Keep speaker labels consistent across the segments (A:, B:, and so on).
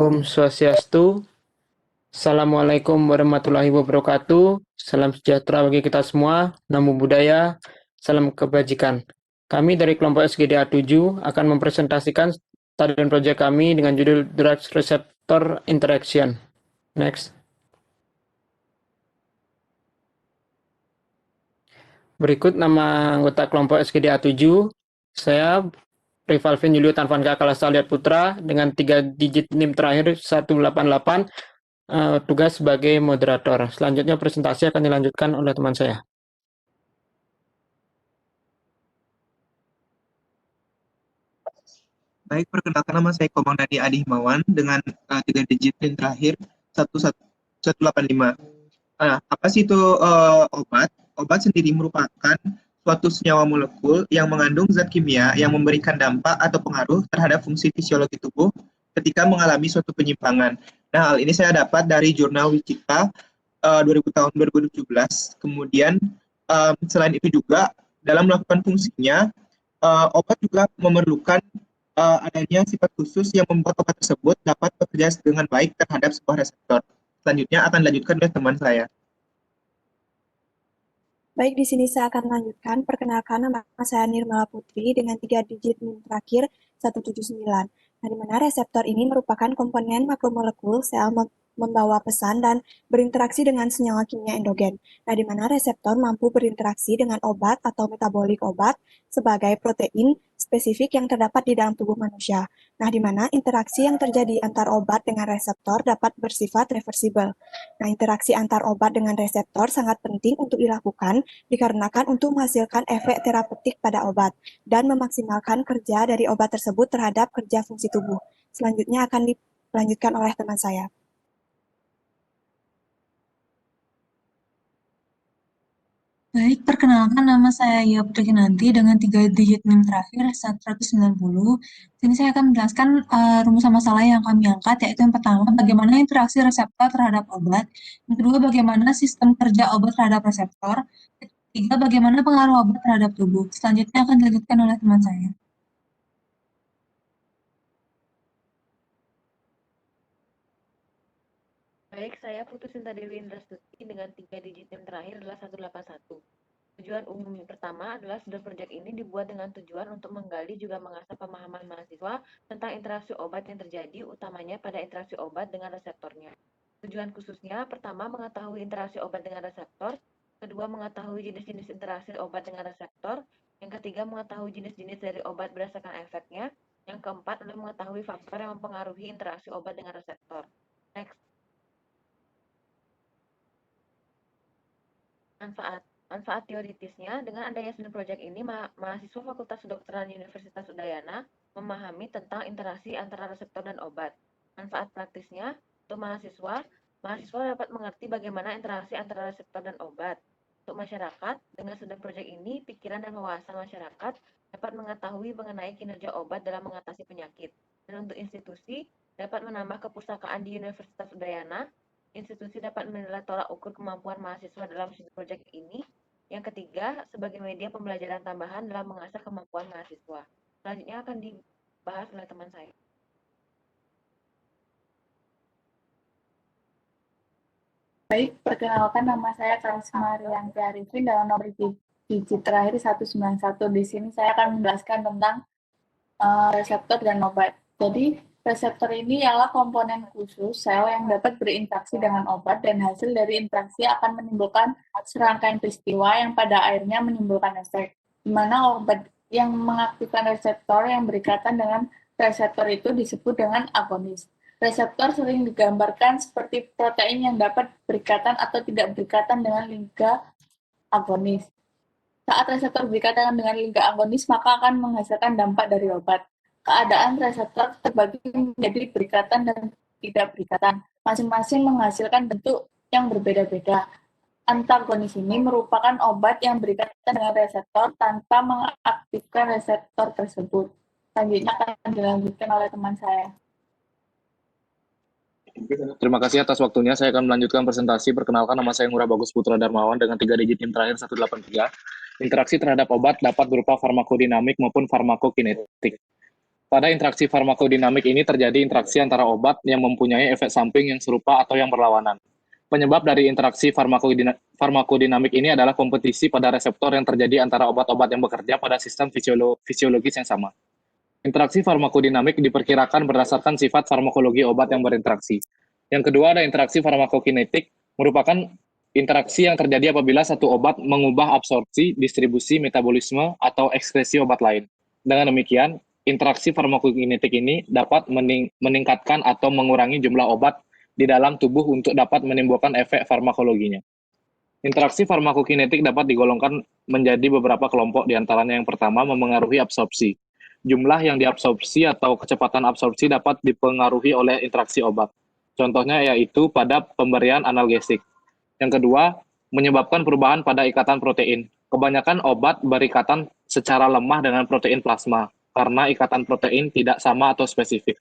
A: Om Swastiastu, Assalamualaikum warahmatullahi wabarakatuh, salam sejahtera bagi kita semua, namo buddhaya, salam kebajikan. Kami dari kelompok SGDA 7 akan mempresentasikan stadion proyek kami dengan judul Drug Receptor Interaction. Next. Berikut nama anggota kelompok SGDA 7. Saya Rivalvin Julio Tanvanka Kalasaliat Putra dengan 3 digit NIM terakhir 188, tugas sebagai moderator. Selanjutnya presentasi akan dilanjutkan oleh teman saya.
B: Baik, perkenalkan nama saya Komang Nadi Adi Himawan dengan 3 digit NIM terakhir 185. Apa sih itu obat? Obat sendiri merupakan suatu senyawa molekul yang mengandung zat kimia yang memberikan dampak atau pengaruh terhadap fungsi fisiologi tubuh ketika mengalami suatu penyimpangan. Nah, hal ini saya dapat dari jurnal Wikita 2017. Kemudian selain itu juga dalam melakukan fungsinya, obat juga memerlukan adanya sifat khusus yang membuat obat tersebut dapat bekerja dengan baik terhadap sebuah reseptor. Selanjutnya akan dilanjutkan oleh teman saya.
C: Baik, di sini saya akan lanjutkan. Perkenalkan, nama saya Nirmala Putri dengan 3 digit NIM terakhir 179. Nah, di mana reseptor ini merupakan komponen makromolekul sel membawa pesan dan berinteraksi dengan senyawa kimia endogen. Nah, di mana reseptor mampu berinteraksi dengan obat atau metabolik obat sebagai protein spesifik yang terdapat di dalam tubuh manusia. Nah, di mana interaksi yang terjadi antar obat dengan reseptor dapat bersifat reversibel. Nah, interaksi antar obat dengan reseptor sangat penting untuk dilakukan dikarenakan untuk menghasilkan efek terapeutik pada obat dan memaksimalkan kerja dari obat tersebut terhadap kerja fungsi tubuh. Selanjutnya akan dilanjutkan oleh teman saya.
D: Baik, perkenalkan nama saya Ia Putri Kinanti dengan 3 digit NIM terakhir 190. Sini saya akan menjelaskan rumusan masalah yang kami angkat, yaitu yang pertama, bagaimana interaksi reseptor terhadap obat. Yang kedua, bagaimana sistem kerja obat terhadap reseptor. Ketiga, bagaimana pengaruh obat terhadap tubuh. Selanjutnya akan dilanjutkan oleh teman saya.
E: Baik, saya Putu Sinta Dewi Indrastuti dengan 3 digit yang terakhir adalah 181. Tujuan umum yang pertama adalah studi proyek ini dibuat dengan tujuan untuk menggali juga mengasah pemahaman mahasiswa tentang interaksi obat yang terjadi, utamanya pada interaksi obat dengan reseptornya. Tujuan khususnya, pertama, mengetahui interaksi obat dengan reseptor, kedua, mengetahui jenis-jenis interaksi obat dengan reseptor, yang ketiga, mengetahui jenis-jenis dari obat berdasarkan efeknya, yang keempat adalah mengetahui faktor yang mempengaruhi interaksi obat dengan reseptor. Next. Manfaat teoritisnya, dengan adanya studi proyek ini, mahasiswa Fakultas Kedokteran Universitas Udayana memahami tentang interaksi antara reseptor dan obat. Manfaat praktisnya, untuk mahasiswa dapat mengerti bagaimana interaksi antara reseptor dan obat. Untuk masyarakat, dengan studi proyek ini, pikiran dan wawasan masyarakat dapat mengetahui mengenai kinerja obat dalam mengatasi penyakit. Dan untuk institusi, dapat menambah kepustakaan di Universitas Udayana. Institusi dapat menilai tolak ukur kemampuan mahasiswa dalam studi proyek ini. Yang ketiga, sebagai media pembelajaran tambahan dalam mengasah kemampuan mahasiswa. Selanjutnya akan dibahas oleh teman saya.
F: Baik, perkenalkan nama saya Karisma Rianti Arifin dengan nomor digit terakhir 191. Di sini saya akan menjelaskan tentang reseptor dan obat. Jadi, reseptor ini ialah komponen khusus sel yang dapat berinteraksi dengan obat dan hasil dari interaksi akan menimbulkan serangkaian peristiwa yang pada akhirnya menimbulkan efek, di mana obat yang mengaktifkan reseptor yang berikatan dengan reseptor itu disebut dengan agonis. Reseptor sering digambarkan seperti protein yang dapat berikatan atau tidak berikatan dengan liga agonis. Saat reseptor berikatan dengan liga agonis, maka akan menghasilkan dampak dari obat. Keadaan reseptor terbagi menjadi berikatan dan tidak berikatan. Masing-masing menghasilkan bentuk yang berbeda-beda. Antagonis ini merupakan obat yang berikatan dengan reseptor tanpa mengaktifkan reseptor tersebut. Selanjutnya akan dilanjutkan oleh teman saya.
G: Terima kasih atas waktunya. Saya akan melanjutkan presentasi. Perkenalkan, nama saya Ngurah Bagus Putra Darmawan dengan 3 digit NIM terakhir 183. Interaksi terhadap obat dapat berupa farmakodinamik maupun farmakokinetik. Pada interaksi farmakodinamik ini terjadi interaksi antara obat yang mempunyai efek samping yang serupa atau yang berlawanan. Penyebab dari interaksi farmakodinamik ini adalah kompetisi pada reseptor yang terjadi antara obat-obat yang bekerja pada sistem fisiologis yang sama. Interaksi farmakodinamik diperkirakan berdasarkan sifat farmakologi obat yang berinteraksi. Yang kedua ada interaksi farmakokinetik, merupakan interaksi yang terjadi apabila satu obat mengubah absorpsi, distribusi, metabolisme, atau ekskresi obat lain. Dengan demikian, interaksi farmakokinetik ini dapat meningkatkan atau mengurangi jumlah obat di dalam tubuh untuk dapat menimbulkan efek farmakologinya. Interaksi farmakokinetik dapat digolongkan menjadi beberapa kelompok, diantaranya yang pertama memengaruhi absorpsi. Jumlah yang diabsorpsi atau kecepatan absorpsi dapat dipengaruhi oleh interaksi obat. Contohnya yaitu pada pemberian analgesik. Yang kedua, menyebabkan perubahan pada ikatan protein. Kebanyakan obat berikatan secara lemah dengan protein plasma, karena ikatan protein tidak sama atau spesifik.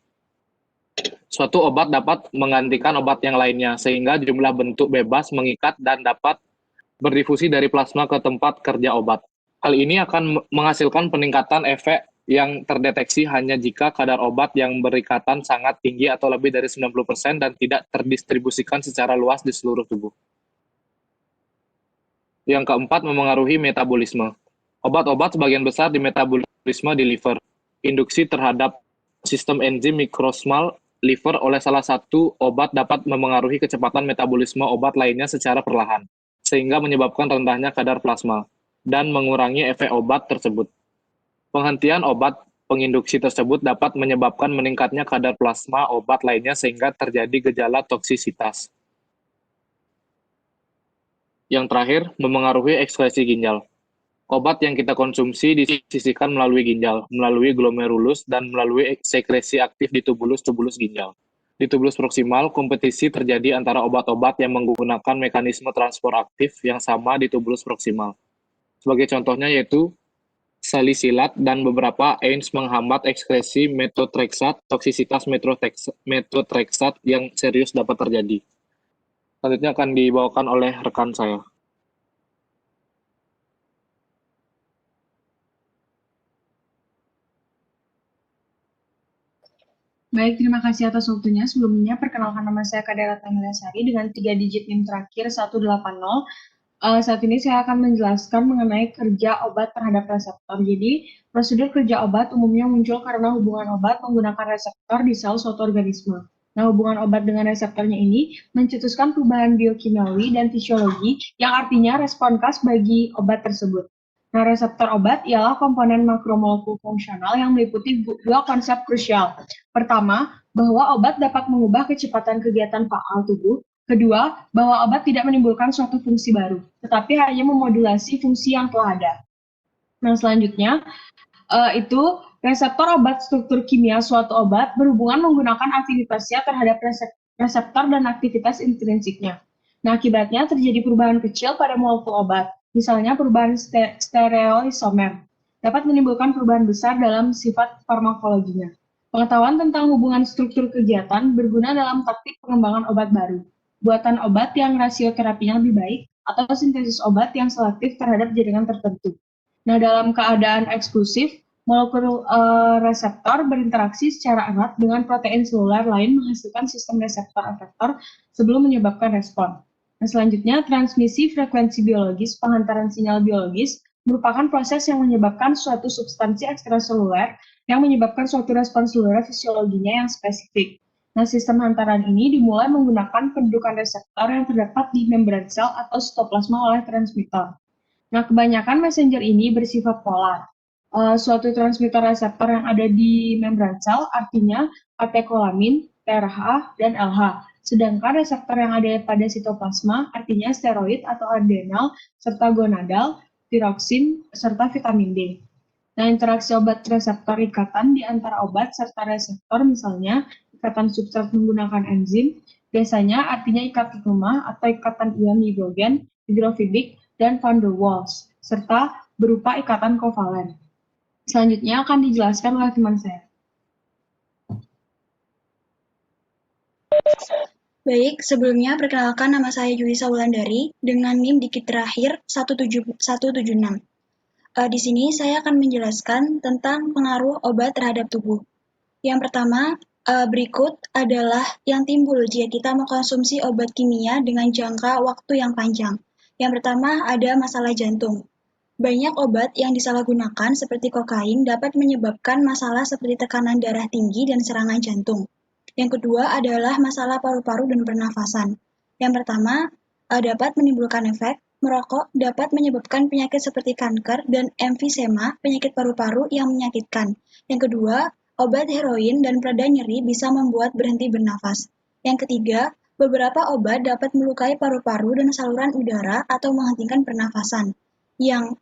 G: Suatu obat dapat menggantikan obat yang lainnya, sehingga jumlah bentuk bebas mengikat dan dapat berdifusi dari plasma ke tempat kerja obat. Hal ini akan menghasilkan peningkatan efek yang terdeteksi hanya jika kadar obat yang berikatan sangat tinggi atau lebih dari 90% dan tidak terdistribusikan secara luas di seluruh tubuh. Yang keempat, memengaruhi metabolisme. Obat-obat sebagian besar di metabolisme di liver. Induksi terhadap sistem enzim mikrosmal liver oleh salah satu obat dapat memengaruhi kecepatan metabolisme obat lainnya secara perlahan, sehingga menyebabkan rendahnya kadar plasma dan mengurangi efek obat tersebut. Penghentian obat penginduksi tersebut dapat menyebabkan meningkatnya kadar plasma obat lainnya sehingga terjadi gejala toksisitas. Yang terakhir, memengaruhi ekskresi ginjal. Obat yang kita konsumsi disisihkan melalui ginjal, melalui glomerulus, dan melalui sekresi aktif di tubulus ginjal. Di tubulus proksimal, kompetisi terjadi antara obat-obat yang menggunakan mekanisme transport aktif yang sama di tubulus proksimal. Sebagai contohnya yaitu salisilat dan beberapa AINES menghambat ekskresi metotreksat. Toksisitas metotreksat yang serius dapat terjadi. Selanjutnya akan dibawakan oleh rekan saya.
H: Baik, terima kasih atas waktunya. Sebelumnya, perkenalkan nama saya Kadera Tamilasari dengan 3 digit NIM terakhir 180. Saat ini saya akan menjelaskan mengenai kerja obat terhadap reseptor. Jadi, prosedur kerja obat umumnya muncul karena hubungan obat menggunakan reseptor di sel suatu organisme. Nah, hubungan obat dengan reseptornya ini mencetuskan perubahan biokimiawi dan fisiologi yang artinya respon khas bagi obat tersebut. Nah, reseptor obat ialah komponen makromolekul fungsional yang meliputi dua konsep krusial. Pertama, bahwa obat dapat mengubah kecepatan kegiatan faal tubuh. Kedua, bahwa obat tidak menimbulkan suatu fungsi baru, tetapi hanya memodulasi fungsi yang telah ada. Nah, selanjutnya, itu reseptor obat struktur kimia suatu obat berhubungan menggunakan aktivitasnya terhadap reseptor dan aktivitas intrinsiknya. Nah, akibatnya terjadi perubahan kecil pada molekul obat. Misalnya perubahan stereoisomer dapat menimbulkan perubahan besar dalam sifat farmakologinya. Pengetahuan tentang hubungan struktur kegiatan berguna dalam taktik pengembangan obat baru, buatan obat yang rasio terapinya lebih baik, atau sintesis obat yang selektif terhadap jaringan tertentu. Nah, dalam keadaan eksklusif, molekul reseptor berinteraksi secara erat dengan protein seluler lain menghasilkan sistem reseptor-efektor sebelum menyebabkan respon. Nah, selanjutnya, transmisi frekuensi biologis, penghantaran sinyal biologis, merupakan proses yang menyebabkan suatu substansi ekstraseluler yang menyebabkan suatu respon seluler fisiologinya yang spesifik. Nah, sistem hantaran ini dimulai menggunakan pendudukan reseptor yang terdapat di membran sel atau sitoplasma oleh transmitter. Nah, kebanyakan messenger ini bersifat polar. Suatu transmitter reseptor yang ada di membran sel artinya katekolamin, TRH, dan LH. Sedangkan reseptor yang ada pada sitoplasma artinya steroid atau adenal, serta gonadal, tiroksin, serta vitamin D. Nah, interaksi obat reseptor ikatan di antara obat serta reseptor misalnya ikatan substrat menggunakan enzim, biasanya artinya ikatan lemah atau ikatan ion hidrogen, hidrofibik, dan van der Waals, serta berupa ikatan kovalen. Selanjutnya akan dijelaskan oleh teman saya.
I: Baik, sebelumnya perkenalkan nama saya Julissa Wulandari dengan NIM dikit terakhir 176. Di sini saya akan menjelaskan tentang pengaruh obat terhadap tubuh. Yang pertama, berikut adalah yang timbul jika kita mengkonsumsi obat kimia dengan jangka waktu yang panjang. Yang pertama ada masalah jantung. Banyak obat yang disalahgunakan seperti kokain dapat menyebabkan masalah seperti tekanan darah tinggi dan serangan jantung. Yang kedua adalah masalah paru-paru dan pernafasan. Yang pertama, dapat menimbulkan efek merokok dapat menyebabkan penyakit seperti kanker dan emfisema, penyakit paru-paru yang menyakitkan. Yang kedua, obat heroin dan pereda nyeri bisa membuat berhenti bernafas. Yang ketiga, beberapa obat dapat melukai paru-paru dan saluran udara atau menghentikan pernafasan. Yang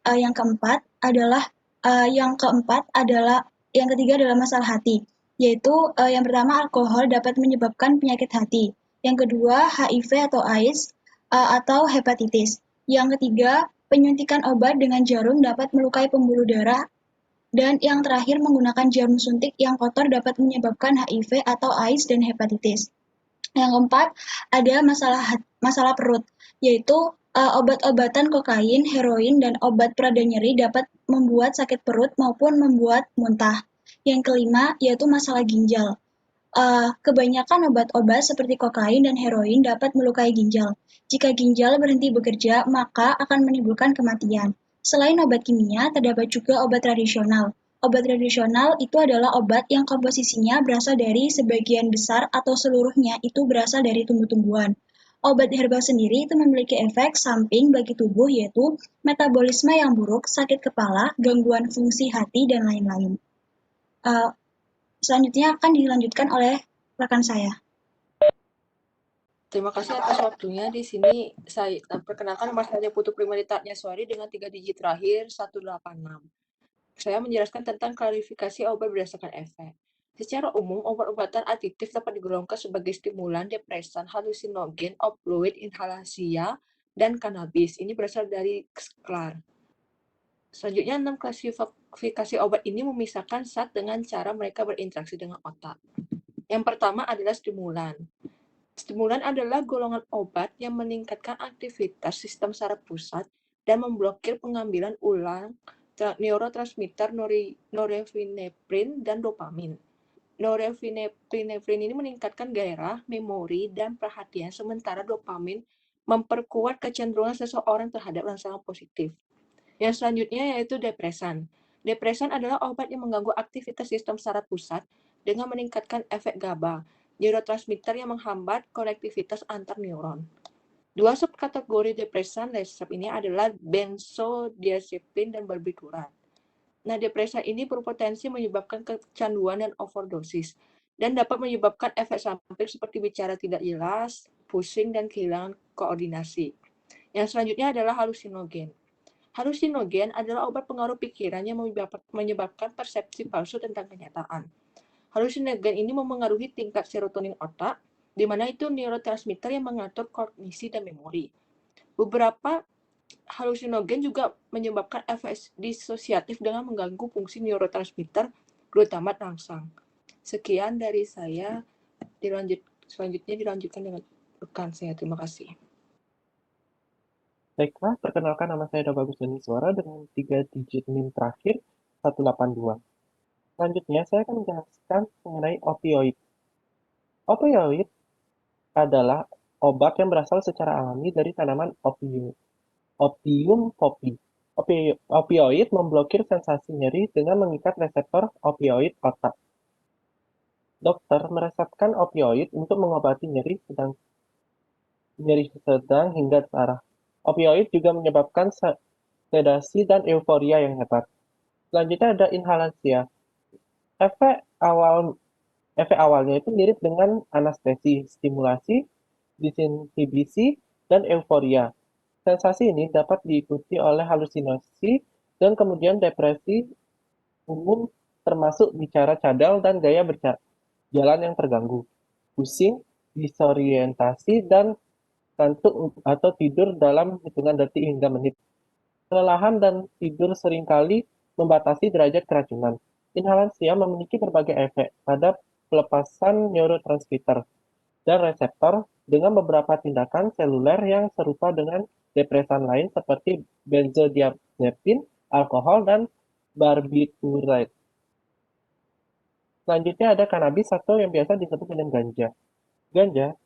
I: ketiga adalah masalah hati, yaitu yang pertama alkohol dapat menyebabkan penyakit hati. Yang kedua HIV atau AIDS atau hepatitis. Yang ketiga, penyuntikan obat dengan jarum dapat melukai pembuluh darah. Dan yang terakhir, menggunakan jarum suntik yang kotor dapat menyebabkan HIV atau AIDS dan hepatitis. Yang keempat, ada masalah perut, yaitu obat-obatan kokain, heroin, dan obat pereda nyeri dapat membuat sakit perut maupun membuat muntah. Yang kelima, yaitu masalah ginjal. Kebanyakan obat-obat seperti kokain dan heroin dapat melukai ginjal. Jika ginjal berhenti bekerja, maka akan menimbulkan kematian. Selain obat kimia, terdapat juga obat tradisional. Obat tradisional itu adalah obat yang komposisinya berasal dari sebagian besar atau seluruhnya itu berasal dari tumbuh-tumbuhan. Obat herbal sendiri itu memiliki efek samping bagi tubuh yaitu metabolisme yang buruk, sakit kepala, gangguan fungsi hati, dan lain-lain. Selanjutnya akan dilanjutkan oleh rekan saya.
J: Terima kasih atas waktunya. Di sini saya perkenalkan nama saya Putu Primarita Nyaswari dengan 3 digit terakhir 186. Saya menjelaskan tentang klarifikasi obat berdasarkan efek. Secara umum, obat-obatan adiktif dapat digolongkan sebagai stimulan, depresan, halusinogen, opioid, inhalasia, dan kanabis. Ini berasal dari SCLAR. Selanjutnya, 6 klasifikasi obat ini memisahkan zat dengan cara mereka berinteraksi dengan otak. Yang pertama adalah stimulan. Stimulan adalah golongan obat yang meningkatkan aktivitas sistem saraf pusat dan memblokir pengambilan ulang neurotransmitter norepinefrin dan dopamin. Norepinefrin ini meningkatkan gairah, memori, dan perhatian, sementara dopamin memperkuat kecenderungan seseorang terhadap rangsangan positif. Yang selanjutnya yaitu depresan. Depresan adalah obat yang mengganggu aktivitas sistem saraf pusat dengan meningkatkan efek GABA, neurotransmitter yang menghambat konektivitas antar neuron. 2 subkategori depresan resep ini adalah benzodiazepin dan barbiturat. Nah, depresan ini berpotensi menyebabkan kecanduan dan overdosis dan dapat menyebabkan efek samping seperti bicara tidak jelas, pusing, dan kehilangan koordinasi. Yang selanjutnya adalah halusinogen. Halusinogen adalah obat pengaruh pikiran yang menyebabkan persepsi palsu tentang kenyataan. Halusinogen ini memengaruhi tingkat serotonin otak, di mana itu neurotransmitter yang mengatur kognisi dan memori. Beberapa halusinogen juga menyebabkan efek disosiatif dengan mengganggu fungsi neurotransmitter glutamat rangsang. Sekian dari saya, selanjutnya dilanjutkan dengan rekan saya. Terima kasih.
K: Baiklah, perkenalkan nama saya Bagus Dani Suara dengan 3 digit NIM terakhir 182. Selanjutnya, saya akan menjelaskan mengenai opioid. Opioid adalah obat yang berasal secara alami dari tanaman Opium poppy. Opioid memblokir sensasi nyeri dengan mengikat reseptor opioid otak. Dokter meresepkan opioid untuk mengobati nyeri sedang hingga parah. Opioid juga menyebabkan sedasi dan euforia yang hebat. Selanjutnya ada inhalasia. Efek awalnya itu mirip dengan anestesi, stimulasi, disinhibisi, dan euforia. Sensasi ini dapat diikuti oleh halusinasi dan kemudian depresi umum termasuk bicara cadel dan gaya berjalan yang terganggu, pusing, disorientasi, dan kantuk atau tidur dalam hitungan detik hingga menit. Kelelahan dan tidur seringkali membatasi derajat keracunan. Inhalasia memiliki berbagai efek pada pelepasan neurotransmitter dan reseptor dengan beberapa tindakan seluler yang serupa dengan depresan lain seperti benzodiazepin, alkohol, dan barbiturat. Selanjutnya ada kanabis atau yang biasa disebut dengan ganja. Ganja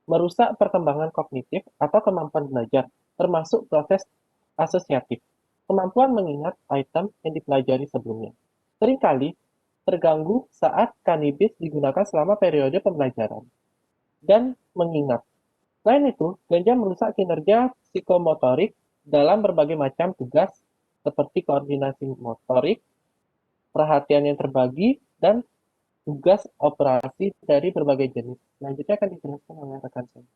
K: merusak perkembangan kognitif atau kemampuan belajar, termasuk proses asosiatif, kemampuan mengingat item yang dipelajari sebelumnya. Seringkali terganggu saat kanabis digunakan selama periode pembelajaran dan mengingat. Selain itu, ganja merusak kinerja psikomotorik dalam berbagai macam tugas seperti koordinasi motorik, perhatian yang terbagi, dan tugas operasi dari berbagai jenis. Selanjutnya akan dijelaskan oleh rekan saya.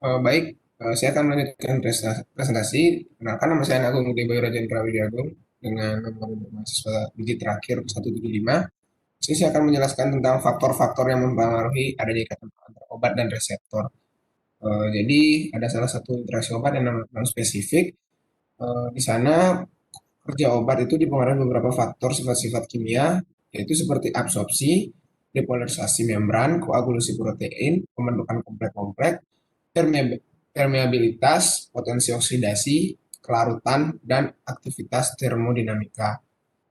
L: Baik, saya akan melanjutkan presentasi. Kenalkan, nama saya Agung Udibayu Rajan Prawidiagung dengan nomor mahasiswa digit terakhir 175. Saya akan menjelaskan tentang faktor-faktor yang mempengaruhi adanya ikatan antara obat dan reseptor. Jadi ada salah satu interaksi obat yang non spesifik. Di sana kerja obat itu dipengaruhi beberapa faktor sifat-sifat kimia, yaitu seperti absorpsi, depolarisasi membran, koagulasi protein, pembentukan komplek-komplek, permeabilitas, potensi oksidasi, kelarutan, dan aktivitas termodinamika.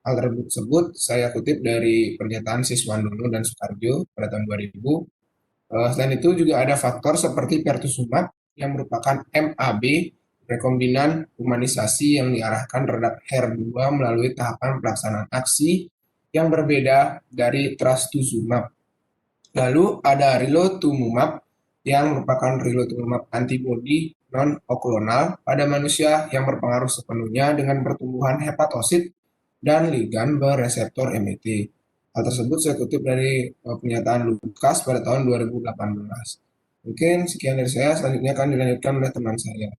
L: Hal tersebut saya kutip dari pernyataan Siswandono dan Sukarjo pada tahun 2000. Selain itu juga ada faktor seperti pertuzumab yang merupakan MAB, rekombinan humanisasi yang diarahkan terhadap HER2 melalui tahapan pelaksanaan aksi yang berbeda dari trastuzumab. Lalu ada rilotumumab yang merupakan rilotumumab antibodi non-oklonal pada manusia yang berpengaruh sepenuhnya dengan pertumbuhan hepatosit dan ligan bereseptor MET. Hal tersebut saya kutip dari pernyataan Lukas pada tahun 2018. Mungkin sekian dari saya, selanjutnya akan dilanjutkan oleh teman saya.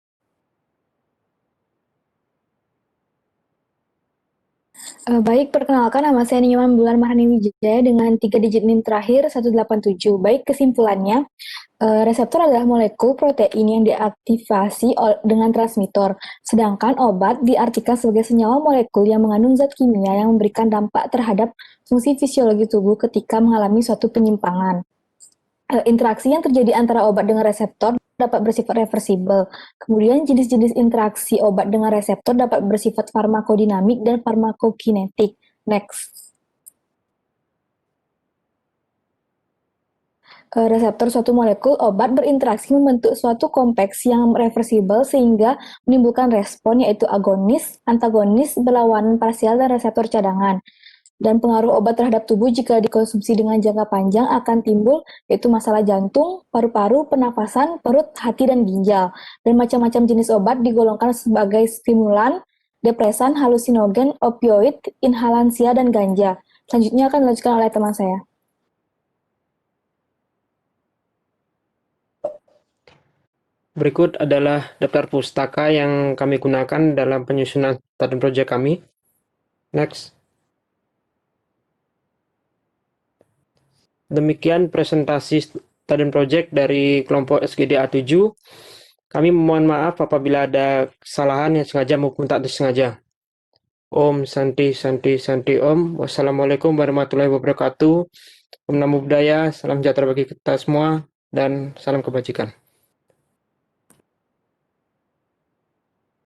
M: Baik, perkenalkan nama saya Nyoman Bulan Maharani Wijaya dengan 3 digit NIM terakhir 187. Baik, kesimpulannya, reseptor adalah molekul protein yang diaktifasi dengan transmitter, sedangkan obat diartikan sebagai senyawa molekul yang mengandung zat kimia yang memberikan dampak terhadap fungsi fisiologi tubuh ketika mengalami suatu penyimpangan. Interaksi yang terjadi antara obat dengan reseptor dapat bersifat reversibel. Kemudian jenis-jenis interaksi obat dengan reseptor dapat bersifat farmakodinamik dan farmakokinetik. Next. Reseptor suatu molekul obat berinteraksi membentuk suatu kompleks yang reversibel sehingga menimbulkan respon yaitu agonis, antagonis, berlawanan parsial, dan reseptor cadangan. Dan pengaruh obat terhadap tubuh jika dikonsumsi dengan jangka panjang akan timbul yaitu masalah jantung, paru-paru, pernapasan, perut, hati, dan ginjal. Dan macam-macam jenis obat digolongkan sebagai stimulan, depresan, halusinogen, opioid, inhalansia, dan ganja. Selanjutnya akan dilanjutkan oleh teman saya.
A: Berikut adalah daftar pustaka yang kami gunakan dalam penyusunan student project kami. Next. Demikian presentasi student project dari kelompok SGD A7. Kami mohon maaf apabila ada kesalahan yang sengaja maupun tak disengaja. Om Santi Santi Santi Om. Wassalamualaikum warahmatullahi wabarakatuh. Om Namo Buddhaya, salam sejahtera bagi kita semua, dan salam kebajikan.